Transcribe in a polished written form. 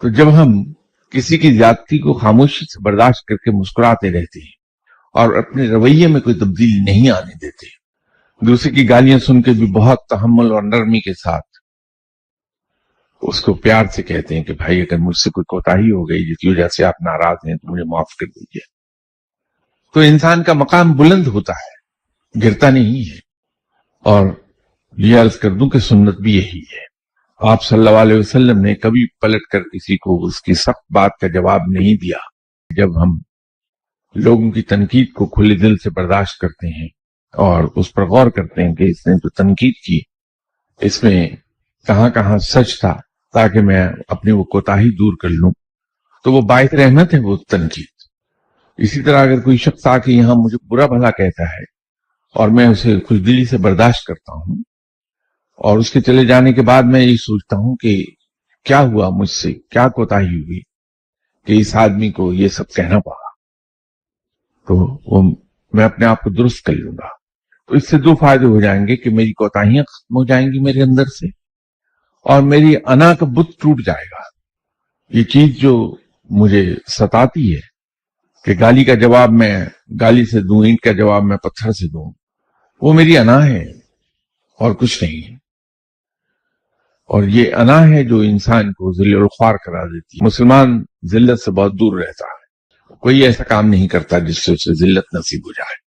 تو جب ہم کسی کی زیادتی کو خاموشی سے برداشت کر کے مسکراتے رہتے ہیں اور اپنے رویے میں کوئی تبدیلی نہیں آنے دیتے، دوسرے کی گالیاں سن کے بھی بہت تحمل اور نرمی کے ساتھ اس کو پیار سے کہتے ہیں کہ بھائی اگر مجھ سے کوئی کوتاہی ہو گئی جس کی وجہ سے آپ ناراض ہیں تو مجھے معاف کر دیجیے، تو انسان کا مقام بلند ہوتا ہے، گرتا نہیں ہے۔ اور یہ عرض کر دوں کہ سنت بھی یہی ہے۔ آپ صلی اللہ علیہ وسلم نے کبھی پلٹ کر کسی کو اس کی سخت بات کا جواب نہیں دیا۔ جب ہم لوگوں کی تنقید کو کھلے دل سے برداشت کرتے ہیں اور اس پر غور کرتے ہیں کہ اس نے جو تنقید کی اس میں کہاں کہاں سچ تھا تاکہ میں اپنی وہ کوتاہی دور کر لوں، تو وہ باعث رحمت ہے وہ تنقید۔ اسی طرح اگر کوئی شخص آ کے یہاں مجھے برا بھلا کہتا ہے اور میں اسے خوش دلی سے برداشت کرتا ہوں اور اس کے چلے جانے کے بعد میں یہ سوچتا ہوں کہ کیا ہوا مجھ سے، کیا کوتاہی ہوئی کہ اس آدمی کو یہ سب کہنا پڑا، تو وہ میں اپنے آپ کو درست کر لوں گا۔ تو اس سے دو فائدے ہو جائیں گے کہ میری کوتاہیاں ختم ہو جائیں گی میرے اندر سے، اور میری انا کا بت ٹوٹ جائے گا۔ یہ چیز جو مجھے ستاتی ہے کہ گالی کا جواب میں گالی سے دوں، اینٹ کا جواب میں پتھر سے دوں، وہ میری انا ہے اور کچھ نہیں۔ اور یہ انا ہے جو انسان کو ذل و خوار کرا دیتی ہے۔ مسلمان ذلت سے بہت دور رہتا ہے، کوئی ایسا کام نہیں کرتا جس سے اسے ذلت نصیب ہو جائے۔